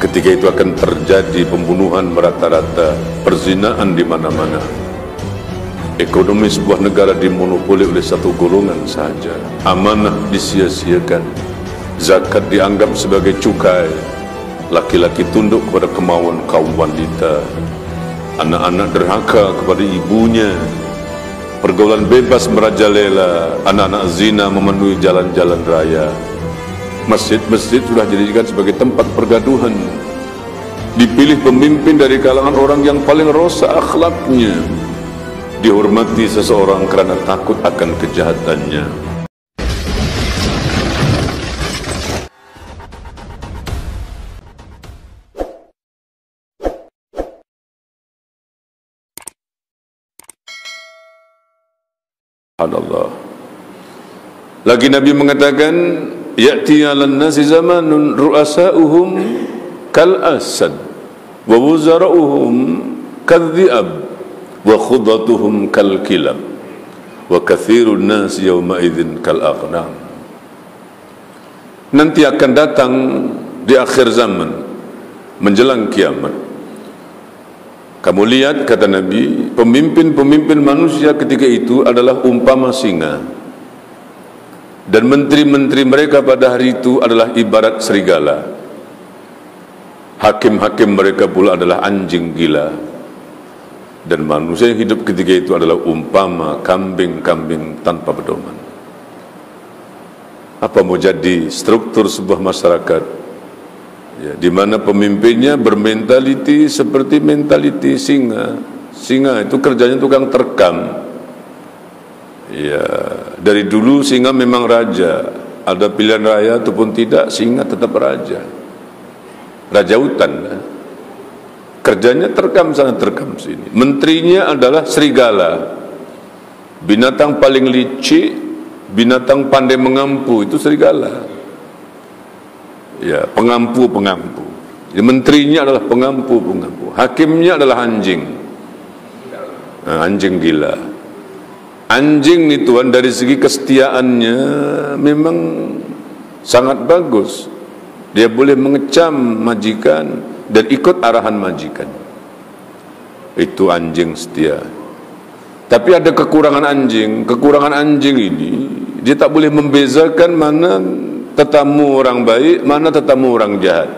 Ketika itu akan terjadi pembunuhan merata-rata, perzinaan di mana-mana. Ekonomi sebuah negara dimonopoli oleh satu golongan saja. Amanah disia-siakan. Zakat dianggap sebagai cukai. Laki-laki tunduk kepada kemauan kaum wanita. Anak-anak derhaka kepada ibunya. Pergaulan bebas merajalela. Anak-anak zina memenuhi jalan-jalan raya. Masjid-masjid sudah dijadikan sebagai tempat pergaduhan. Dipilih pemimpin dari kalangan orang yang paling rosak akhlaknya. Dihormati seseorang karena takut akan kejahatannya. Subhanallah. Lagi Nabi mengatakan, ya'ti 'alan nasi zamanun ru'asa'uhum kal asad wa wuzara'uhum kadh-dhi'ab wa khudatuhum kal kilab wa kathirun nas yawma idzin kal aqnam. Nanti akan datang di akhir zaman menjelang kiamat. Kamu lihat, kata Nabi, pemimpin-pemimpin manusia ketika itu adalah umpama singa. Dan menteri-menteri mereka pada hari itu adalah ibarat serigala. Hakim-hakim mereka pula adalah anjing gila. Dan manusia yang hidup ketika itu adalah umpama kambing-kambing tanpa pedoman. Apa mau jadi struktur sebuah masyarakat, ya, di mana pemimpinnya bermentaliti seperti mentaliti singa. Singa itu kerjanya tukang terkam. Ya, dari dulu singa memang raja. Ada pilihan raya ataupun tidak, singa tetap raja. Raja hutan. Kerjanya terkam sana, terkam sini. Menterinya adalah serigala. Binatang paling licik, binatang pandai mengampu itu serigala. Ya, pengampu-pengampu. Ya, menterinya adalah pengampu-pengampu. Hakimnya adalah anjing. Nah, anjing gila. Anjing nih Tuhan, dari segi kesetiaannya memang sangat bagus. Dia boleh mengecam majikan dan ikut arahan majikan. Itu anjing setia. Tapi ada kekurangan anjing. Kekurangan anjing ini, dia tak boleh membezakan mana tetamu orang baik, mana tetamu orang jahat.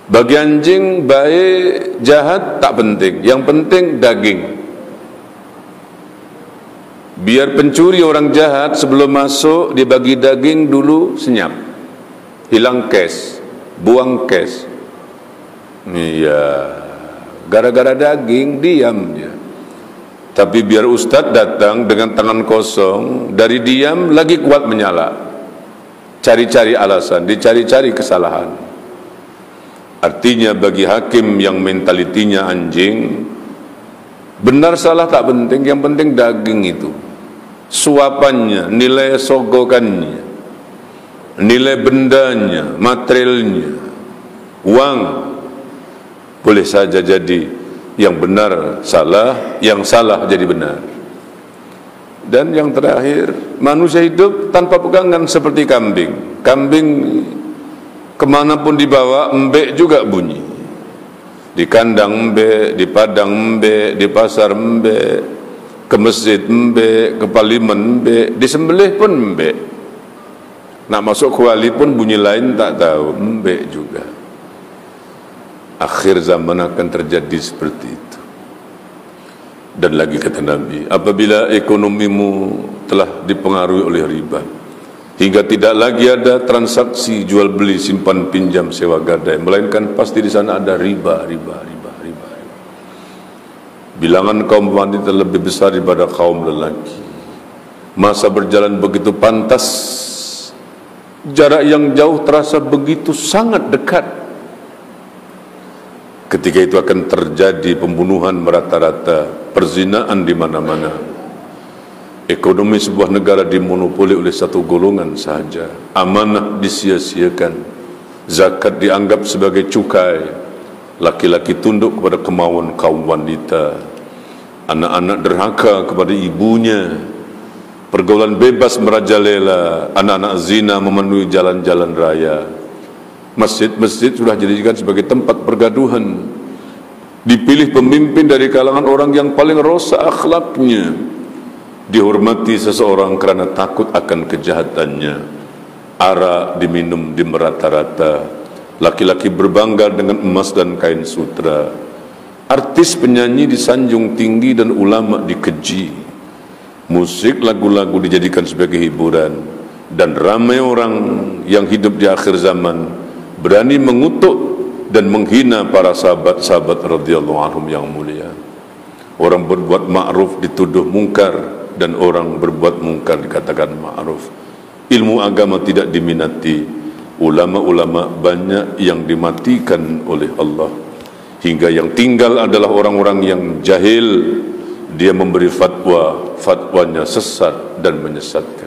Bagi anjing, baik jahat tak penting. Yang penting daging. Biar pencuri orang jahat sebelum masuk dibagi daging dulu senyap, hilang cash, buang cash. Iya, gara-gara daging diam dia. Tapi biar ustadz datang dengan tangan kosong, dari diam lagi kuat menyala, cari-cari alasan, dicari-cari kesalahan. Artinya bagi hakim yang mentalitinya anjing, benar salah tak penting, yang penting daging itu. Suapannya, nilai sogokannya, nilai bendanya, materialnya, uang, boleh saja jadi yang benar salah, yang salah jadi benar. Dan yang terakhir, manusia hidup tanpa pegangan seperti kambing. Kambing kemanapun dibawa, embek juga bunyi. Di kandang embek, di padang embek, di pasar embek, ke masjid embek, ke parlimen embek, disembelih pun embek. Nak masuk kuali pun bunyi lain tak tahu, embek juga. Akhir zaman akan terjadi seperti itu. Dan lagi kata Nabi, apabila ekonomimu telah dipengaruhi oleh riba, hingga tidak lagi ada transaksi jual beli, simpan pinjam, sewa gadai, melainkan pasti di sana ada riba. Bilangan kaum wanita lebih besar daripada kaum lelaki. Masa berjalan begitu pantas, jarak yang jauh terasa begitu sangat dekat. Ketika itu akan terjadi pembunuhan merata-rata, perzinaan di mana-mana. Ekonomi sebuah negara dimonopoli oleh satu golongan saja. Amanah disia-siakan. Zakat dianggap sebagai cukai. Laki-laki tunduk kepada kemauan kaum wanita. Anak-anak derhaka kepada ibunya. Pergaulan bebas merajalela. Anak-anak zina memenuhi jalan-jalan raya. Masjid-masjid sudah dijadikan sebagai tempat pergaduhan. Dipilih pemimpin dari kalangan orang yang paling rosak akhlaknya. Dihormati seseorang karena takut akan kejahatannya. Arak diminum di merata-rata. Laki-laki berbangga dengan emas dan kain sutra. Artis penyanyi disanjung tinggi dan ulama dikeji. Musik, lagu-lagu dijadikan sebagai hiburan. Dan ramai orang yang hidup di akhir zaman berani mengutuk dan menghina para sahabat-sahabat radhiyallahu anhum yang mulia. Orang berbuat ma'ruf dituduh mungkar, dan orang berbuat mungkar dikatakan ma'ruf. Ilmu agama tidak diminati. Ulama-ulama banyak yang dimatikan oleh Allah. Hingga yang tinggal adalah orang-orang yang jahil. Dia memberi fatwa, fatwanya sesat dan menyesatkan.